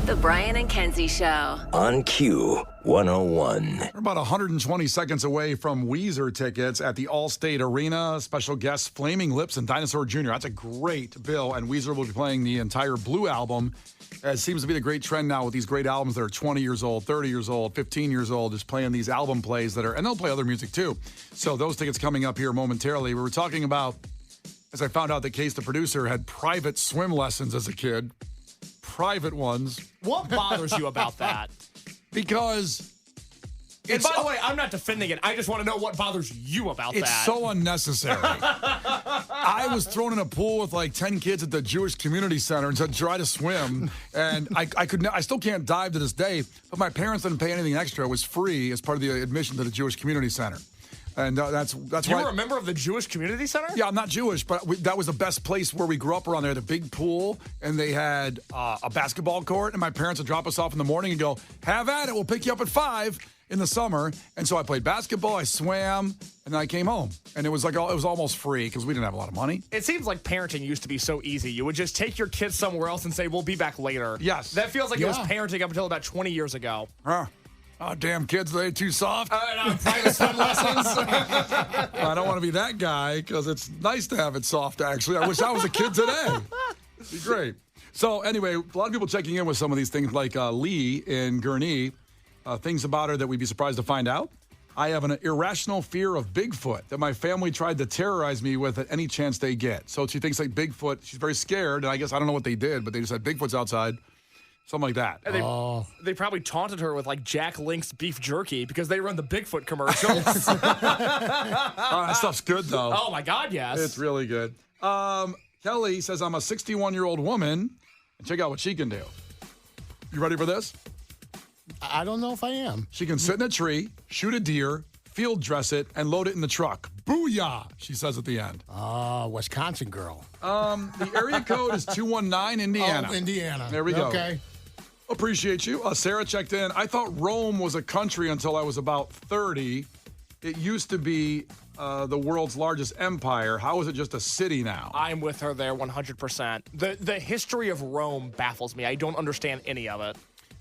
The Brian and Kenzie Show. On Q101. We're about 120 seconds away from Weezer tickets at the Allstate Arena. Special guests Flaming Lips and Dinosaur Jr. That's a great bill, and Weezer will be playing the entire Blue album. It seems to be the great trend now with these great albums that are 20 years old, 30 years old, 15 years old, just playing these album plays that are, and they'll play other music too. So those tickets coming up here momentarily. We were talking about, as I found out that Case, the producer, had private swim lessons as a kid. Private ones. What bothers you about that? Because... And by the way, I'm not defending it. I just want to know what bothers you about that. It's so unnecessary. I was thrown in a pool with like 10 kids at the Jewish Community Center and said, try to swim. And I still can't dive to this day, but my parents didn't pay anything extra. It was free as part of the admission to the Jewish Community Center. And that's why. You were a member of the Jewish Community Center? Yeah, I'm not Jewish, but that was the best place where we grew up around there. The big pool, and they had a basketball court, and my parents would drop us off in the morning and go, have at it, we'll pick you up at 5 in the summer. And so I played basketball, I swam, and then I came home. And it was almost free because we didn't have a lot of money. It seems like parenting used to be so easy. You would just take your kids somewhere else and say, we'll be back later. Yes. That feels like it was parenting up until about 20 years ago. Oh, damn kids, they too soft. Private swim lessons. I don't want to be that guy because it's nice to have it soft, actually. I wish I was a kid today. It'd be great. So anyway, a lot of people checking in with some of these things like Lee in Gurnee. Things about her that we'd be surprised to find out. I have an irrational fear of Bigfoot that my family tried to terrorize me with at any chance they get. So she thinks like Bigfoot, she's very scared, and I guess I don't know what they did, but they just said Bigfoot's outsid. Something like that. And they probably taunted her with like Jack Link's beef jerky because they run the Bigfoot commercials. That stuff's good, though. Oh, my God, yes. It's really good. Kelly says, I'm a 61-year-old woman, and check out what she can do. You ready for this? I don't know if I am. She can sit in a tree, shoot a deer, field dress it, and load it in the truck. Booyah, she says at the end. Wisconsin girl. The area code is 219 Indiana. Oh, Indiana. There we go. Okay. Appreciate you. Sarah checked in. I thought Rome was a country until I was about 30. It used to be the world's largest empire. How is it just a city now? I'm with her there 100%. The history of Rome baffles me. I don't understand any of it.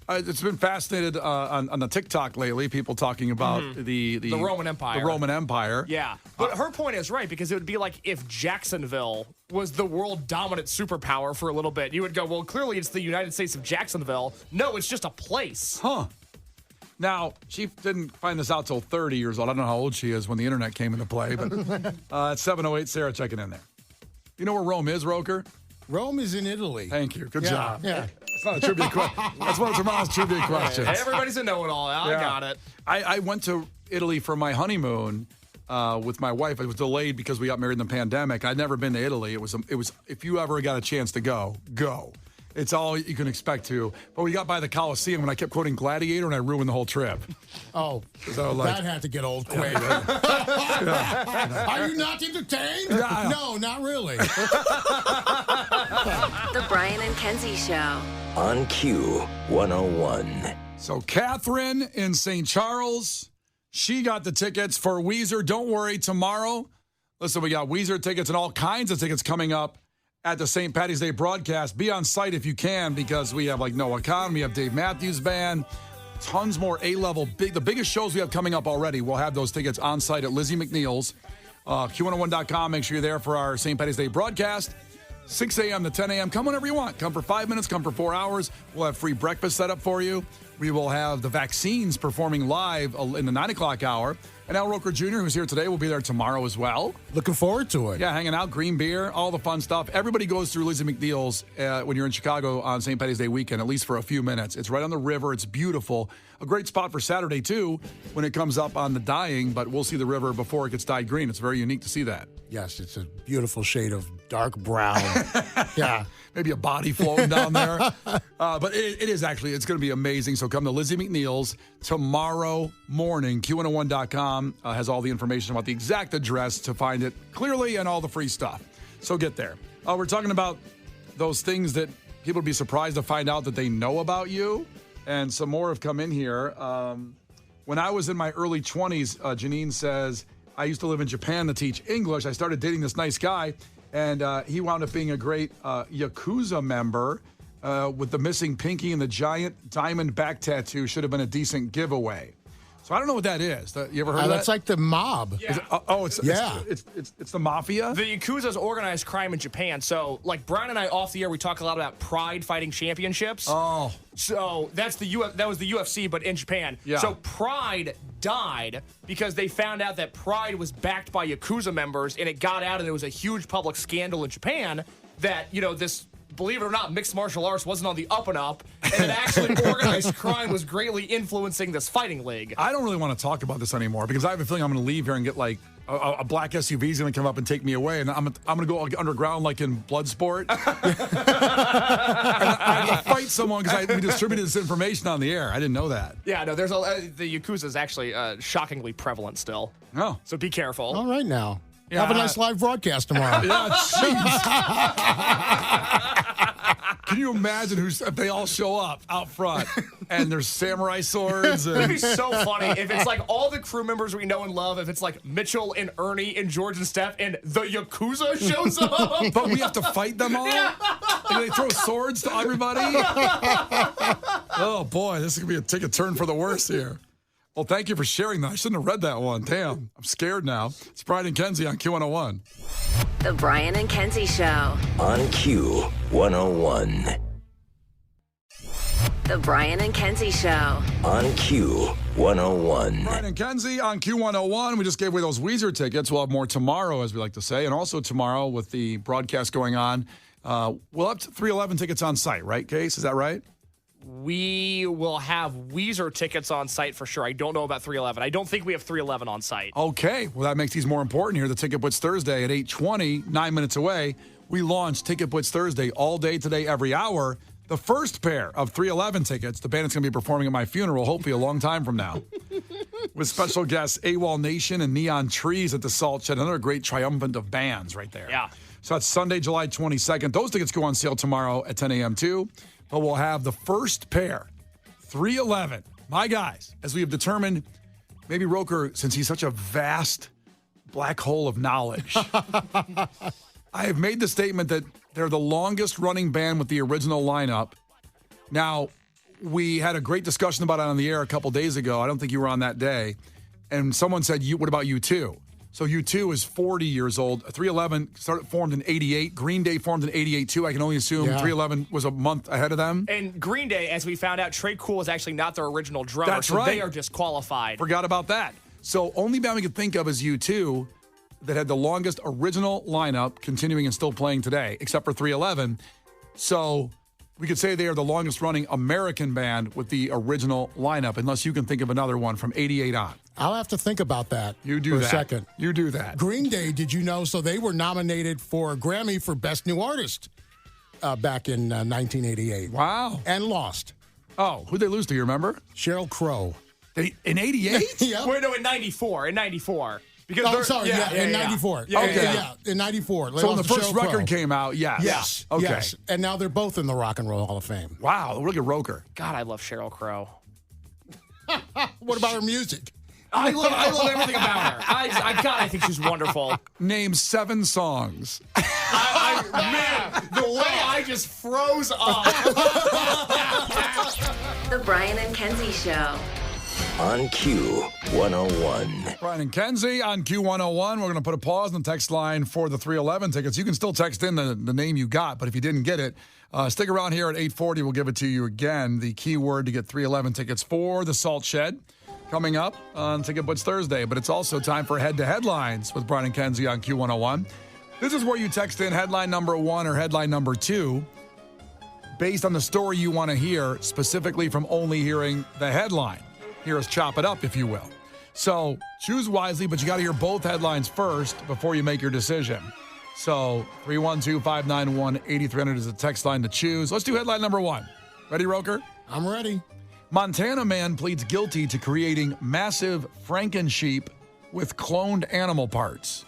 It's been fascinated on the TikTok lately, people talking about the Roman Empire. The Roman Empire. Yeah. But her point is right, because it would be like if Jacksonville was the world dominant superpower for a little bit. You would go, well, clearly it's the United States of Jacksonville. No, it's just a place. Huh. Now, she didn't find this out till 30 years old. I don't know how old she is when the internet came into play, but it's 7:08, Sarah checking in there. You know where Rome is, Roker? Rome is in Italy. Thank you. Good job. Yeah. It's not a trivia question. That's one of tomorrow's trivia questions. Everybody's a know-it-all. I got it. I went to Italy for my honeymoon with my wife. It was delayed because we got married in the pandemic. I'd never been to Italy. It was if you ever got a chance to go. It's all you can expect to. But we got by the Coliseum, and I kept quoting Gladiator, and I ruined the whole trip. Oh, so, like, that had to get old quick. Are you not entertained? Yeah. No, not really. The Brian and Kenzie Show. On Q101. So Catherine in St. Charles, she got the tickets for Weezer. Don't worry, tomorrow, listen, we got Weezer tickets and all kinds of tickets coming up at the St. Patty's Day broadcast. Be on site if you can, because we have like Noah Khan, we have Dave Matthews Band, tons more A-level, the biggest shows we have coming up already. We'll have those tickets on site at Lizzie McNeil's. Q101.com. Make sure you're there for our St. Patty's Day broadcast. 6 a.m. to 10 a.m. Come whenever you want. Come for 5 minutes, come for 4 hours. We'll have free breakfast set up for you. We will have the vaccines performing live in the 9 o'clock hour. And Al Roker Jr., who's here today, will be there tomorrow as well. Looking forward to it. Yeah, hanging out, green beer, all the fun stuff. Everybody goes through Lizzie McNeil's when you're in Chicago on St. Patty's Day weekend, at least for a few minutes. It's right on the river. It's beautiful. A great spot for Saturday, too, when it comes up on the dyeing, but we'll see the river before it gets dyed green. It's very unique to see that. Yes, it's a beautiful shade of dark brown. Yeah. Maybe a body floating down there. But it is actually, it's going to be amazing. So come to Lizzie McNeil's tomorrow morning. Q101.com has all the information about the exact address to find it clearly and all the free stuff. So get there. We're talking about those things that people would be surprised to find out that they know about you. And some more have come in here. When I was in my early 20s, Janine says, I used to live in Japan to teach English. I started dating this nice guy, and he wound up being a great Yakuza member. with the missing pinky and the giant diamond back tattoo should have been a decent giveaway. So I don't know what that is. You ever heard of that? That's like the mob. Yeah. It's the mafia? The Yakuza's organized crime in Japan. So, like Brian and I off the air, we talk a lot about Pride fighting championships. Oh. So that was the UFC, but in Japan. Yeah. So Pride died because they found out that Pride was backed by Yakuza members, and it got out, and there was a huge public scandal in Japan that, this, believe it or not, mixed martial arts wasn't on the up and up, and that actually organized crime was greatly influencing this fighting league. I don't really want to talk about this anymore because I have a feeling I'm going to leave here and get like a black SUV is going to come up and take me away, and I'm going to go underground like in Bloodsport. And I have to fight someone because we distributed this information on the air. I didn't know that. Yeah, no, the Yakuza is actually shockingly prevalent still. Oh. So be careful. All right now. Yeah, Have a nice live broadcast tomorrow. Yeah, jeez. Can you imagine if they all show up out front and there's samurai swords? It'd be so funny if it's like all the crew members we know and love, if it's like Mitchell and Ernie and George and Steph and the Yakuza shows up. But we have to fight them all? And they throw swords to everybody? Oh, boy, this is going to take a turn for the worse here. Well, thank you for sharing that. I shouldn't have read that one. Damn, I'm scared now. It's Brian and Kenzie on Q101. The Brian and Kenzie Show. On Q101. The Brian and Kenzie Show. On Q101. Brian and Kenzie on Q101. We just gave away those Weezer tickets. We'll have more tomorrow, as we like to say. And also tomorrow with the broadcast going on, we'll have 311 tickets on site, right, Case? Is that right? We will have Weezer tickets on site for sure. I don't know about 311. I don't think we have 311 on site. Okay. Well, that makes these more important here. The Ticket Blitz Thursday at 8:20, 9 minutes away. We launched Ticket Blitz Thursday all day today, every hour. The first pair of 311 tickets, the band is going to be performing at my funeral, hopefully a long time from now. With special guests AWOL Nation and Neon Trees at the Salt Shed. Another great triumphant of bands right there. Yeah. So that's Sunday, July 22nd. Those tickets go on sale tomorrow at 10 a.m. too. But we'll have the first pair, 311, my guys, as we have determined, maybe Roker, since he's such a vast black hole of knowledge, I have made the statement that they're the longest running band with the original lineup. Now, we had a great discussion about it on the air a couple days ago. I don't think you were on that day. And someone said, what about U2? So U2 is 40 years old. 311 formed in 88. Green Day formed in 88 too. I can only assume 311 was a month ahead of them. And Green Day, as we found out, Trey Cool is actually not their original drummer. That's so right. They are disqualified. Forgot about that. So only band we could think of is U2 that had the longest original lineup continuing and still playing today, except for 311. So we could say they are the longest running American band with the original lineup, unless you can think of another one from 88 on. I'll have to think about that You do for that. a second. You do that. Green Day, did you know? So they were nominated for a Grammy for Best New Artist back in 1988. Wow. And lost. Oh, who'd they lose to, you remember? Sheryl Crow. In 88? Yeah. Wait, no, in 94. In 94. Because Oh, they're- sorry. Yeah, in 94. Yeah, Okay. Yeah, in 94. They So when the lost to first Sheryl record Crow. came out, yes. Yes. Okay. Yes. And now they're both in the Rock and Roll Hall of Fame. Wow, look at Roker. God, I love Sheryl Crow. What about her music? I love everything about her. I think she's wonderful. Name 7 songs. Man, the way I just froze up. The Brian and Kenzie Show. On Q101. Brian and Kenzie on Q101. We're going to put a pause on the text line for the 311 tickets. You can still text in the name you got, but if you didn't get it, stick around here at 8:40. We'll give it to you again. The keyword to get 311 tickets for the Salt Shed coming up on Ticket Blitz Thursday. But it's also time for Head-to-Head Lines with Brian and Kenzie on Q101. This is where you text in headline number 1 or headline number 2 based on the story you want to hear, specifically from only hearing the headline. Hear us chop it up, if you will. So choose wisely, but you got to hear both headlines first before you make your decision. So 312-591-8300 is the text line to choose. Let's do headline number 1. Ready, Roker? I'm ready. Montana man pleads guilty to creating massive Frankensheep with cloned animal parts.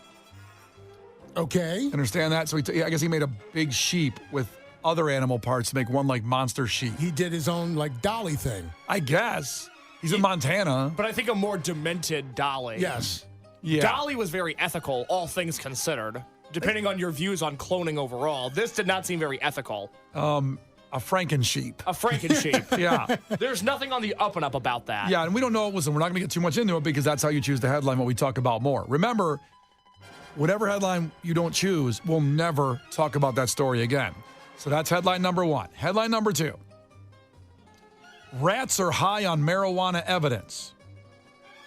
Okay. Understand that? So I guess he made a big sheep with other animal parts to make one like monster sheep. He did his own, like, dolly thing. I guess. He's in Montana. But I think a more demented Dolly. Yes. Yeah. Dolly was very ethical, all things considered. Depending on your views on cloning overall, this did not seem very ethical. A Frankensheep. A Frankensheep. Yeah. There's nothing on the up and up about that. Yeah, and we don't know. Listen, we're not going to get too much into it because that's how you choose the headline, what we talk about more. Remember, whatever headline you don't choose, we'll never talk about that story again. So that's headline number 1. Headline number 2. Rats are high on marijuana evidence,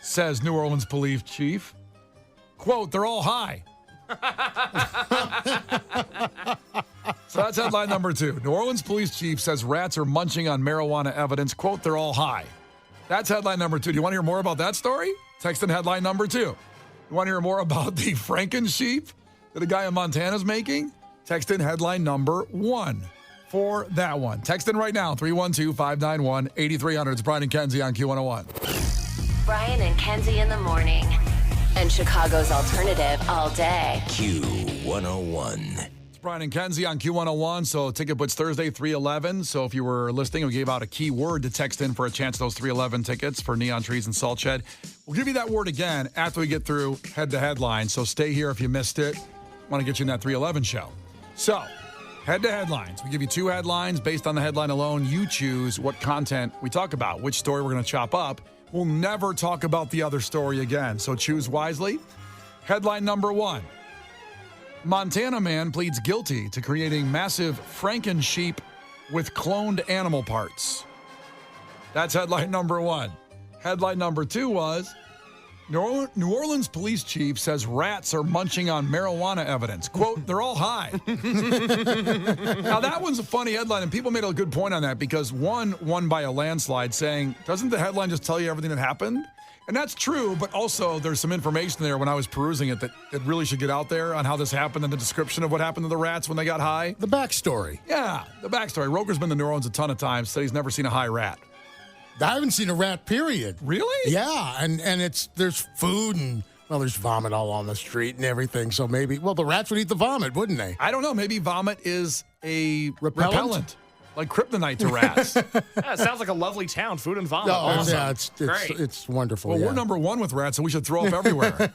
says New Orleans police chief. Quote, they're all high. So that's headline number 2. New Orleans police chief says rats are munching on marijuana evidence. Quote, they're all high. That's headline number 2. Do you want to hear more about that story? Text in headline number 2. You want to hear more about the Frankensheep that a guy in Montana is making? Text in headline number 1 for that one. Text in right now, 312-591-8300. It's Brian and Kenzie on Q101. Brian and Kenzie in the morning. And Chicago's alternative all day. Q101. It's Brian and Kenzie on Q101. So ticket puts Thursday, 311. So if you were listening, we gave out a key word to text in for a chance at those 311 tickets for Neon Trees and Salt Shed. We'll give you that word again after we get through head-to-headline. So stay here if you missed it. Want to get you in that 311 show. So, head-to-headlines. We give you 2 headlines. Based on the headline alone, you choose what content we talk about, which story we're going to chop up. We'll never talk about the other story again, so choose wisely. Headline number 1. Montana man pleads guilty to creating massive Frankensheep with cloned animal parts. That's headline number 1. Headline number 2 was, New Orleans police chief says rats are munching on marijuana evidence. Quote, they're all high. Now, that one's a funny headline, and people made a good point on that because one won by a landslide saying, doesn't the headline just tell you everything that happened? And that's true, but also there's some information there when I was perusing it that really should get out there on how this happened and the description of what happened to the rats when they got high. The backstory. Yeah, the backstory. Roker's been to New Orleans a ton of times, said he's never seen a high rat. I haven't seen a rat, period. Really? Yeah, and there's food and, well, there's vomit all on the street and everything. So maybe, well, the rats would eat the vomit, wouldn't they? I don't know. Maybe vomit is a repellent. Like kryptonite to rats. Yeah, it sounds like a lovely town. Food and vomit. Awesome. Yeah, Great. it's wonderful. Well, yeah. we're number 1 with rats, so we should throw up everywhere.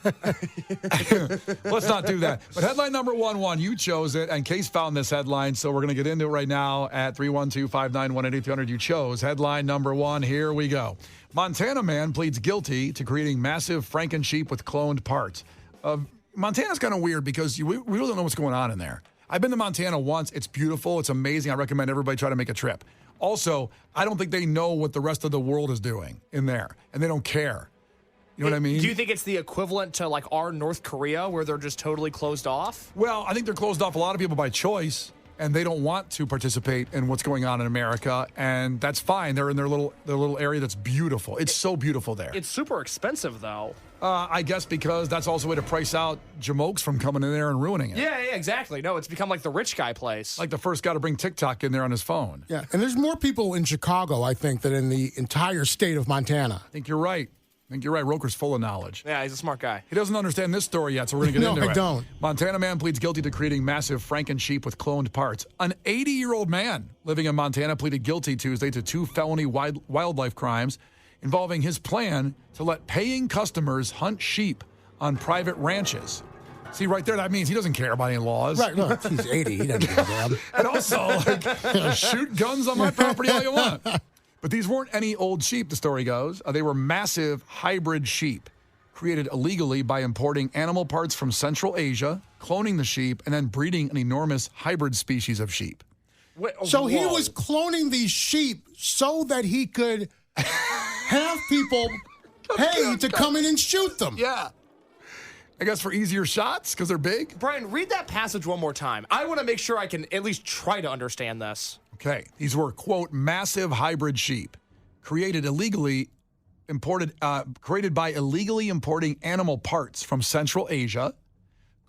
Let's not do that. But headline number 1, you chose it, and Case found this headline, so we're going to get into it right now at 312-591-8300. You chose headline number 1. Here we go. Montana man pleads guilty to creating massive Frankensheep with cloned parts. Montana's kind of weird because we really don't know what's going on in there. I've been to Montana once. It's beautiful. It's amazing. I recommend everybody try to make a trip. Also, I don't think they know what the rest of the world is doing in there, and they don't care. You know what I mean? Do you think it's the equivalent to like our North Korea where they're just totally closed off? Well, I think they're closed off a lot of people by choice, and they don't want to participate in what's going on in America, and that's fine. They're in their little area that's beautiful. It's so beautiful there. It's super expensive, though. I guess because that's also a way to price out jamokes from coming in there and ruining it. Yeah, exactly. No, it's become like the rich guy place. Like the first guy to bring TikTok in there on his phone. Yeah, and there's more people in Chicago, I think, than in the entire state of Montana. I think you're right. Roker's full of knowledge. Yeah, he's a smart guy. He doesn't understand this story yet, so we're going to get into it. No, I don't. Montana man pleads guilty to creating massive Frankensheep with cloned parts. An 80-year-old man living in Montana pleaded guilty Tuesday to 2 felony wildlife crimes involving his plan to let paying customers hunt sheep on private ranches. See, right there, that means he doesn't care about any laws. Right, look, he's 80. He doesn't give a damn. And also, shoot guns on my property all you want. But these weren't any old sheep, the story goes. They were massive hybrid sheep created illegally by importing animal parts from Central Asia, cloning the sheep, and then breeding an enormous hybrid species of sheep. So he was cloning these sheep so that he could have people pay to come in and shoot them. Yeah. I guess for easier shots because they're big. Brian, read that passage one more time. I want to make sure I can at least try to understand this. Okay. These were, quote, massive hybrid sheep created by illegally importing animal parts from Central Asia,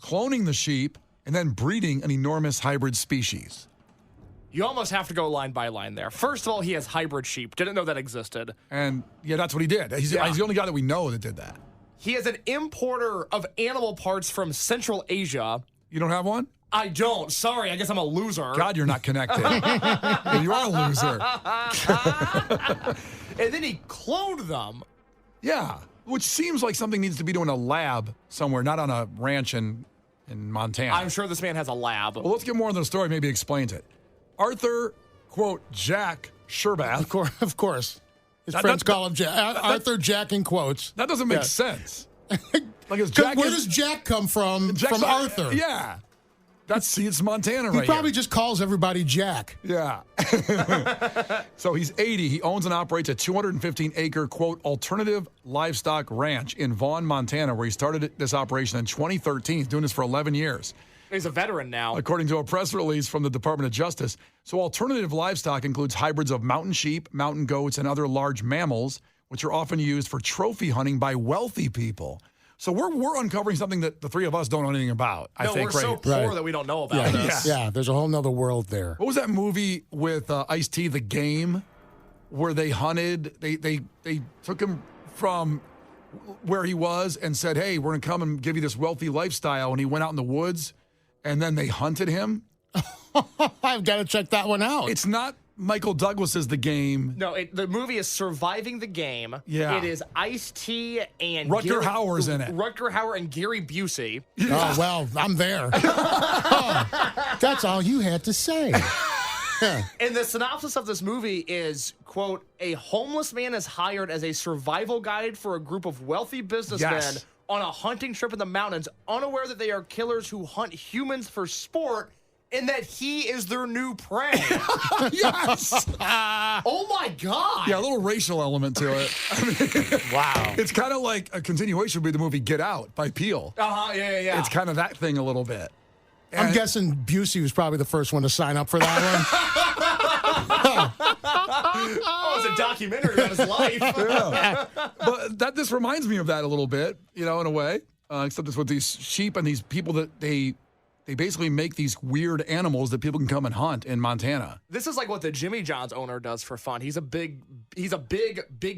cloning the sheep, and then breeding an enormous hybrid species. You almost have to go line by line there. First of all, he has hybrid sheep. Didn't know that existed. And, yeah, that's what he did. He's the only guy that we know that did that. He is an importer of animal parts from Central Asia. You don't have one? I don't. Sorry, I guess I'm a loser. God, you're not connected. You are a loser. And then he cloned them. Yeah, which seems like something needs to be done in a lab somewhere, not on a ranch in Montana. I'm sure this man has a lab. Well, let's get more into the story. Maybe explains it. Arthur quote, Jack Sherbath. Of course. His friends call him Jack. Arthur Jack in quotes. That doesn't make sense. Like, Where does Jack come from? From Arthur. Yeah. It's Montana He right probably here. just calls everybody Jack. Yeah. So he's 80. He owns and operates a 215-acre, quote, alternative livestock ranch in Vaughan, Montana, where he started this operation in 2013. He's doing this for 11 years. He's a veteran now. According to a press release from the Department of Justice. So alternative livestock includes hybrids of mountain sheep, mountain goats, and other large mammals, which are often used for trophy hunting by wealthy people. So we're uncovering something that the three of us don't know anything about, I think. We're so poor that we don't know about this. Yeah, there's a whole nother world there. What was that movie with Ice-T, The Game, where they hunted? They took him from where he was and said, hey, we're going to come and give you this wealthy lifestyle. And he went out in the woods, and then they hunted him. I've got to check that one out. It's not Michael Douglas's The Game. No, the movie is Surviving the Game. Yeah. It is Ice-T and Rutger Hauer's in it. Rutger Hauer and Gary Busey. Oh, well, I'm there. That's all you had to say. And the synopsis of this movie is, quote, a homeless man is hired as a survival guide for a group of wealthy businessmen Yes. on a hunting trip in the mountains, unaware that they are killers who hunt humans for sport and that he is their new prey. Yes. Oh, my God. Yeah, a little racial element to it. I mean, Wow. it's kind of like a continuation would be the movie Get Out by Peele. Uh-huh, yeah. It's kind of that thing a little bit. I'm guessing Busey was probably the first one to sign up for that one. Oh, it's a documentary about his life. Yeah. But this reminds me of that a little bit, in a way. Except it's with these sheep and these people that they basically make these weird animals that people can come and hunt in Montana. This is like what the Jimmy John's owner does for fun. He's a big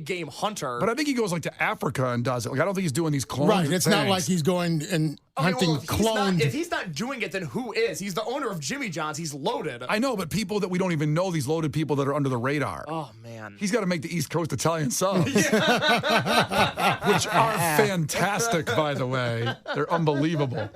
game hunter. But I think he goes like to Africa and does it. Like I don't think he's doing these clones. Right. It's not like he's going and hunting cloned. If he's not doing it, then who is? He's the owner of Jimmy John's. He's loaded. I know, but people that we don't even know, these loaded people that are under the radar. Oh, man. He's got to make the East Coast Italian subs, which are fantastic, by the way. They're unbelievable.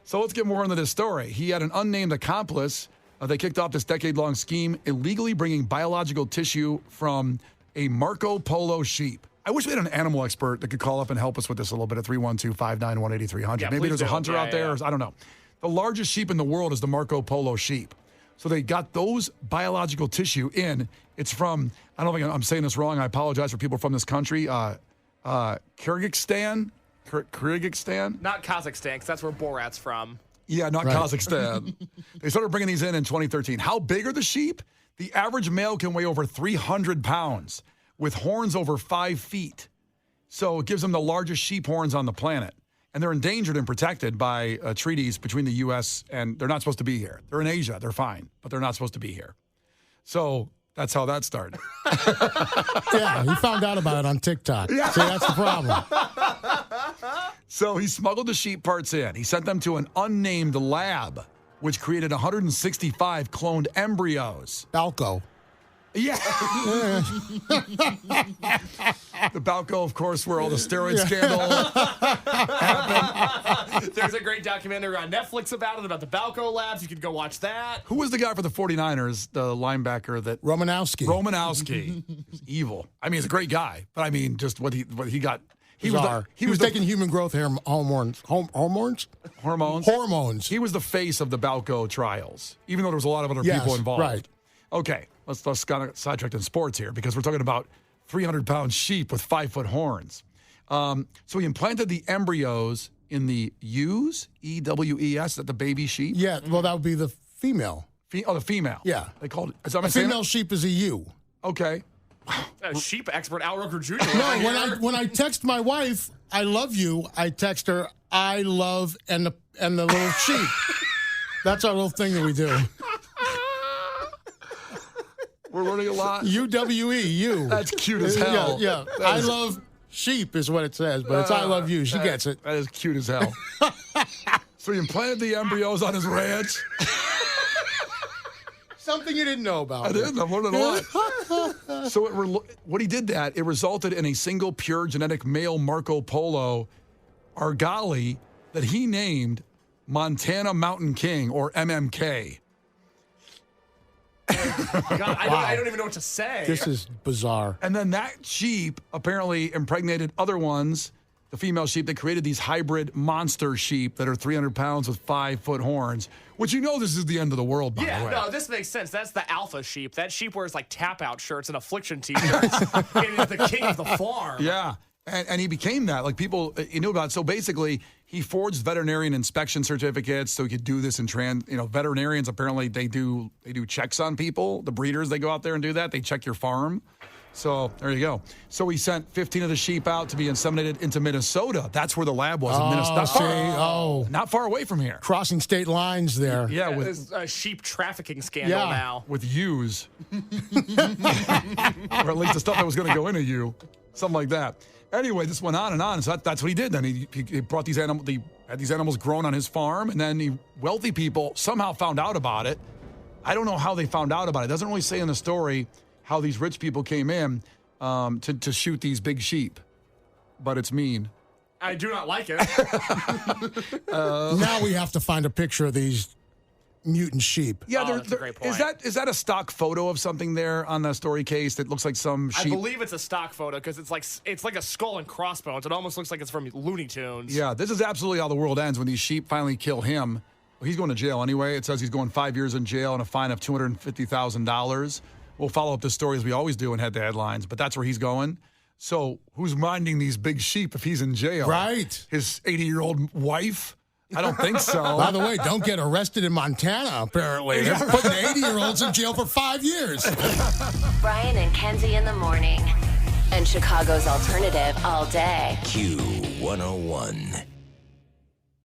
So let's get more into this story. He had an unnamed accomplice. They kicked off this decade-long scheme, illegally bringing biological tissue from a Marco Polo sheep. I wish we had an animal expert that could call up and help us with this a little bit at 312-591-8300. Yeah, Maybe there's a do. hunter out there. Yeah. Or, I don't know. The largest sheep in the world is the Marco Polo sheep. So they got those biological tissue in. It's from, I don't think I'm saying this wrong. I apologize for people from this country. Kyrgyzstan? Kyrgyzstan? Not Kazakhstan, because that's where Borat's from. Yeah, not Kazakhstan. They started bringing these in 2013. How big are the sheep? The average male can weigh over 300 pounds with horns over 5 feet. So it gives them the largest sheep horns on the planet. And they're endangered and protected by treaties between the U.S. and they're not supposed to be here. They're in Asia. They're fine, but they're not supposed to be here. So that's how that started. Yeah, he found out about it on TikTok. Yeah. See, that's the problem. So he smuggled the sheep parts in. He sent them to an unnamed lab, which created 165 cloned embryos. Balco. Yeah. The Balco, of course, where all the steroid scandal happened. There's a great documentary on Netflix about it, about the Balco labs. You could go watch that. Who was the guy for the 49ers, the linebacker that... Romanowski. He's evil. I mean, he's a great guy, but I mean, just what he got... He was taking human growth hormones. Hormones? Hormones. He was the face of the Balco trials, even though there was a lot of other people involved. Right. Okay, let's kind of sidetrack in sports here because we're talking about 300-pound sheep with 5-foot horns. So he implanted the embryos in the ewes, E-W-E-S, that the baby sheep. Yeah, well, that would be the female. The female. Yeah. They called it. A female sheep is a ewe. Okay. Sheep expert Al Roker Jr. No, when I text my wife, I love you, I text her, I love and the little sheep. That's our little thing that we do. We're learning a lot. U-W-E, you. That's cute as hell. Yeah. I love sheep is what it says, but it's I love you. She gets it. That is cute as hell. So he implanted the embryos on his ranch. Something you didn't know about. I did. I've learned a lot. So what he did it resulted in a single pure genetic male Marco Polo Argali that he named Montana Mountain King, or MMK. God, I don't even know what to say. This is bizarre. And then that sheep apparently impregnated other ones, the female sheep. They created these hybrid monster sheep that are 300 pounds with 5-foot horns, which this is the end of the world, by the way. No, this makes sense. That's the alpha sheep. That sheep wears like tap-out shirts and affliction t-shirts. It is the king of the farm. Yeah. And he became that. Like, people, he knew about it. So basically, he forged veterinarian inspection certificates so he could do this in veterinarians, apparently, they do checks on people. The breeders, they go out there and do that. They check your farm. So there you go. So he sent 15 of the sheep out to be inseminated into Minnesota. That's where the lab was, in Minnesota. Not far away from here. Crossing state lines there. Yeah, there's a sheep trafficking scandal now. With ewes. Or at least the stuff that was going to go in a ewe. Something like that. Anyway, this went on and on. So that's what he did. Then he brought these animals. He had these animals grown on his farm, and then wealthy people somehow found out about it. I don't know how they found out about it. It doesn't really say in the story how these rich people came in to shoot these big sheep, but it's mean. I do not like it. Now we have to find a picture of these mutant sheep. Yeah, that's a great point. Is that a stock photo of something there on the story case that looks like some sheep? I believe it's a stock photo because it's like a skull and crossbones. It almost looks like it's from Looney Tunes. Yeah, this is absolutely how the world ends when these sheep finally kill him. Well, he's going to jail anyway. It says he's going 5 years in jail and a fine of $250,000. We'll follow up the story as we always do and head to headlines, but that's where he's going. So who's minding these big sheep if he's in jail? Right. His 80-year-old wife? I don't think so. By the way, don't get arrested in Montana, apparently. They're putting 80-year-olds in jail for 5 years. Brian and Kenzie in the morning. And Chicago's alternative all day. Q101.